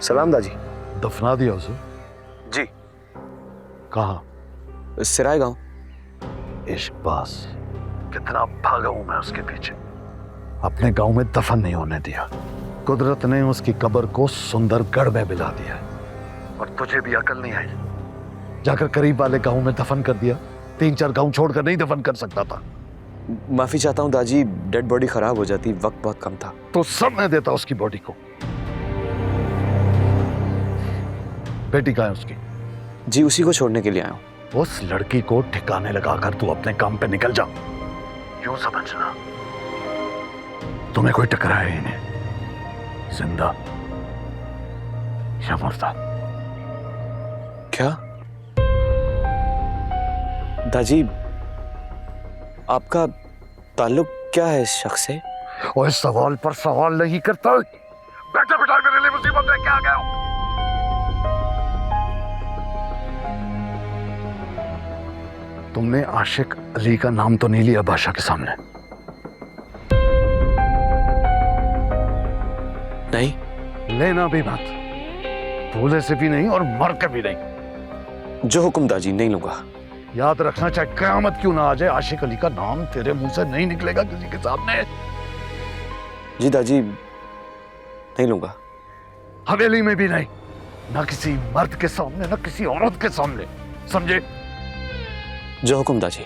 सलाम दाजी। दफना दिया उसे? जी। कहाँ? सिराय गांव। इश्कबाज, कितना भागा हूं मैं उसके पीछे। अपने गांव में दफन नहीं होने दिया। कुदरत ने उसकी कब्र को सुंदरगढ़ में मिला दिया और तुझे भी अकल नहीं आई। जाकर करीब वाले गांव में दफन कर दिया। 3-4 गांव छोड़कर नहीं दफन कर सकता था। माफी चाहता हूँ दाजी, डेड बॉडी खराब हो जाती, वक्त बहुत कम था। तो सब मैं देता उसकी बॉडी को। बेटी कहाँ है उसकी? जी उसी को छोड़ने के लिए आया हूँ। उस लड़की को ठिकाने लगाकर तू अपने काम पे निकल जा। यूं समझना, तुम्हें कोई टकराया ही नहीं, जिंदा या मुर्दा। क्या दाजी, आपका ताल्लुक क्या है इस शख्स से? और इस सवाल पर सवाल नहीं करता। बैठे बिठाए मेरे लिए मुसीबत है, क्या आ गया? तुमने आशिक अली का नाम तो नहीं लिया बादशाह के सामने? नहीं। लेना भी मत, भूले से भी नहीं और मर के भी नहीं। जो हुक्म दाजी, नहीं लूंगा। याद रखना, चाहे कयामत क्यों ना आ जाए, आशिक अली का नाम तेरे मुंह से नहीं निकलेगा किसी के सामने। जी दाजी, नहीं लूंगा। हवेली में भी नहीं, ना किसी मर्द के सामने, ना किसी औरत के सामने, समझे? जो हुक्म दाजी।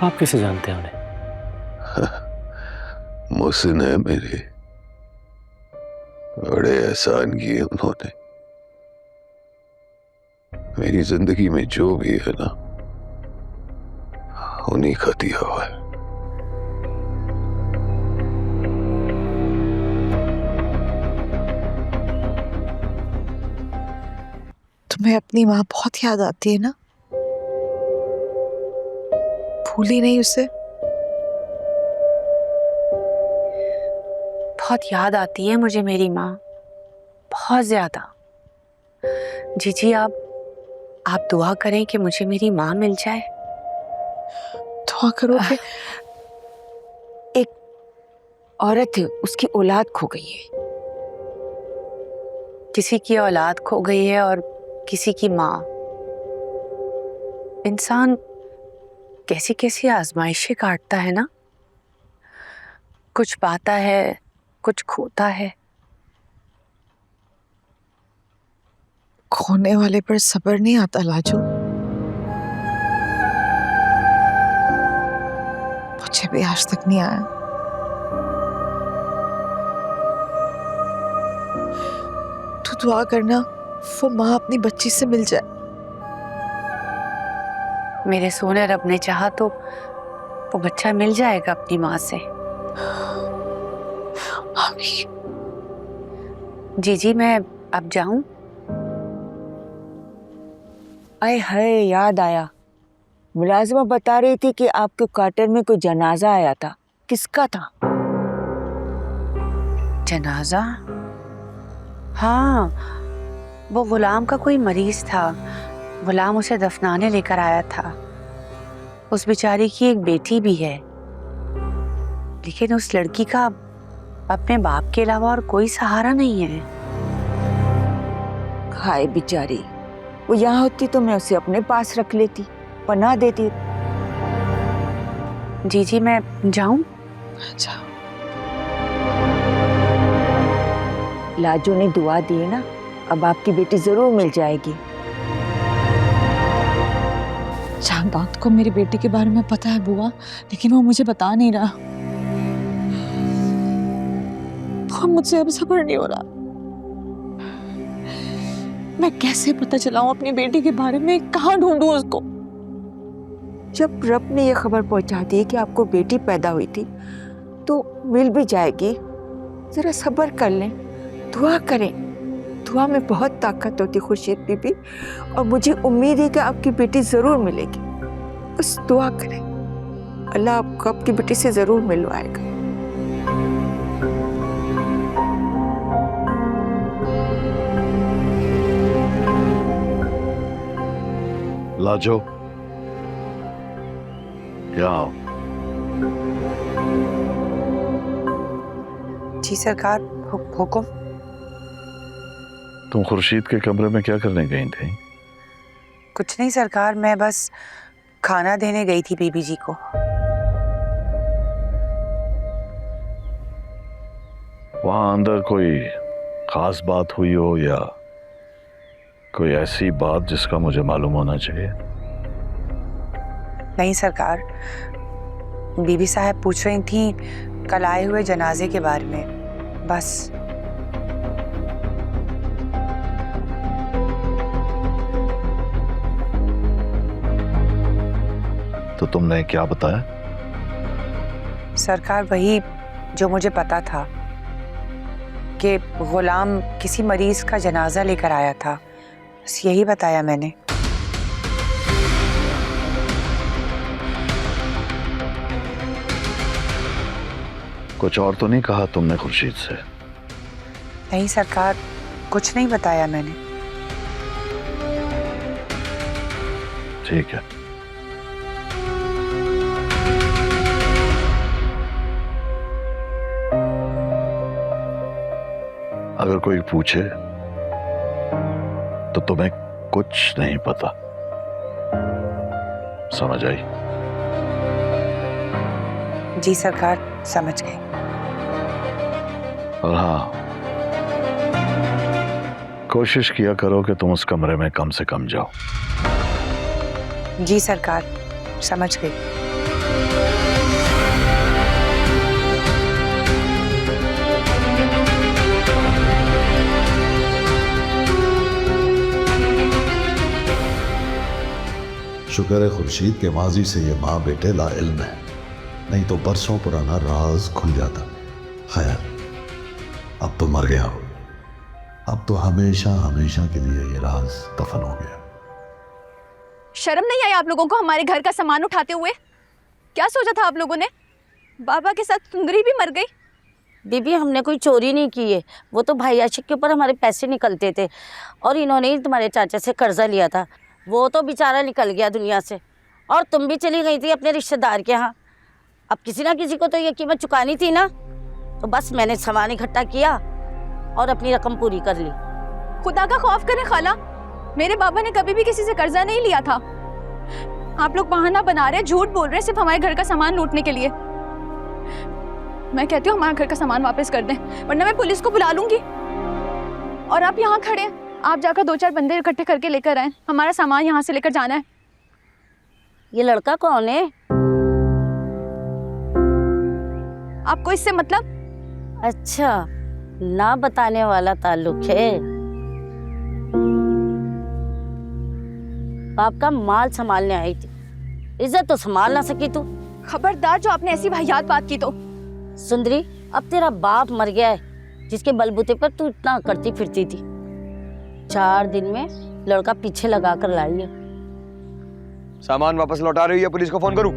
आप कैसे जानते हैं उन्हें? मुहसिन है मेरे, बड़े एहसान किए उन्होंने। मेरी जिंदगी में जो भी है ना, उन्हीं का दिया हुआ है। तुम्हें अपनी माँ बहुत याद आती है ना? भूली नहीं उसे? बहुत याद आती है मुझे मेरी माँ, बहुत ज्यादा। जीजी आप दुआ करें कि मुझे मेरी माँ मिल जाए। दुआ करोगे? एक औरत है, उसकी औलाद खो गई है। किसी की औलाद खो गई है और किसी की माँ। इंसान कैसी कैसी आजमाइशें काटता है ना, कुछ पाता है, कुछ खोता है। खोने वाले पर सब्र नहीं आता लाजो। मुझे भी आज तक नहीं आया। तू दुआ करना वो माँ अपनी बच्ची से मिल जाए। मेरे सोने रब ने चाहा तो वो बच्चा मिल जाएगा अपनी माँ से। आमीन। जीजी मैं अब जाऊं? आए हाय, याद आया। मुलाजिमा बता रही थी कि आपके क्वार्टर में कोई जनाजा आया था। किसका था? जनाजा? हाँ, वो गुलाम का कोई मरीज था। गुलाम उसे दफनाने लेकर आया था। उस बेचारी की एक बेटी भी है, लेकिन उस लड़की का अपने बाप के अलावा और कोई सहारा नहीं है। हाय बेचारी, वो यहाँ होती तो मैं उसे अपने पास रख लेती, पनाह देती। जीजी मैं जाऊं? अच्छा। लाजो ने दुआ दी है ना, अब आपकी बेटी जरूर मिल जाएगी। चांदात को मेरी बेटी के बारे में पता है बुआ, लेकिन वो मुझे बता नहीं रहा। मुझसे अब सब्र नहीं हो रहा। मैं कैसे पता चलाऊं अपनी बेटी के बारे में? कहाँ ढूंढूं उसको? जब रब ने ये खबर पहुंचा दी कि आपको बेटी पैदा हुई थी तो मिल भी जाएगी। जरा सब्र कर लें, दुआ करें। दुआ में बहुत ताकत होती खुर्शीद बीबी, और मुझे उम्मीद है कि आपकी बेटी जरूर मिलेगी। बस दुआ करें, अल्लाह आपको आपकी बेटी से जरूर मिलवाएगा। लाजो, यहाँ आओ। जी सरकार, हुक्म। तुम खुर्शीद के कमरे में क्या करने गई थी? कुछ नहीं सरकार, मैं बस खाना देने गई थी बीबी जी को। वहां अंदर कोई खास बात हुई हो या कोई ऐसी बात जिसका मुझे मालूम होना चाहिए? नहीं सरकार, बीबी साहब पूछ रही थी कल आए हुए जनाजे के बारे में, बस। तो तुमने क्या बताया? सरकार वही जो मुझे पता था कि गुलाम किसी मरीज का जनाजा लेकर आया था, बस यही बताया मैंने। कुछ और तो नहीं कहा तुमने खुर्शीद से? नहीं सरकार, कुछ नहीं बताया मैंने। ठीक है। अगर कोई पूछे तो तुम्हें कुछ नहीं पता, समझ आई? जी सरकार, समझ गई। और हाँ, कोशिश किया करो कि तुम उस कमरे में कम से कम जाओ। जी सरकार, समझ गई। शुक्र है खुर्शीद के माजी से ये माँ बेटे ला इल्म है, नहीं तो बरसों पुराना राज खुल जाता। खैर, अब तो मर गया हो, अब तो हमेशा हमेशा के लिए ये राज दफन हो गया। शर्म नहीं आई आप लोगों को हमारे घर का सामान उठाते हुए? क्या सोचा था आप लोगों ने? बाबा के साथ सुंदरी भी मर गई। बीबी, हमने कोई चोरी नहीं की है, वो तो भाई आशिक के ऊपर हमारे पैसे निकलते थे और इन्होंने ही तुम्हारे चाचा से कर्जा लिया था, वो तो बेचारा निकल गया दुनिया से। और तुम भी चली गई थी अपने रिश्तेदार के यहाँ। अब किसी ना किसी को तो ये कीमत चुकानी थी ना, तो बस मैंने सामान इकट्ठा किया और अपनी रकम पूरी कर ली। खुदा का खौफ करें खाला, मेरे बाबा ने कभी भी किसी से कर्जा नहीं लिया था। आप लोग बहाना बना रहे, झूठ बोल रहे सिर्फ हमारे घर का सामान लूटने के लिए। मैं कहती हूँ हमारा घर का सामान वापस कर दें, वरना मैं पुलिस को बुला लूंगी। और आप यहाँ खड़े हैं, आप जाकर 2-4 बंदे इकट्ठे करके लेकर आए, हमारा सामान यहाँ से लेकर जाना है। ये लड़का कौन है? आपको इससे मतलब? अच्छा, ना बताने वाला ताल्लुक है। बाप का माल संभालने आई थी, इज्जत तो संभाल ना सकी तू। खबरदार जो आपने ऐसी वाहियात बात की तो। सुंदरी, अब तेरा बाप मर गया है, जिसके बलबूते पर तू इतना करती फिरती थी। 4 दिन में लड़का पीछे लगा कर लाई है। सामान वापस लौटा रही है, पुलिस को फोन करूं?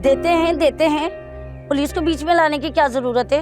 देते हैं, पुलिस को बीच में लाने की क्या जरूरत है?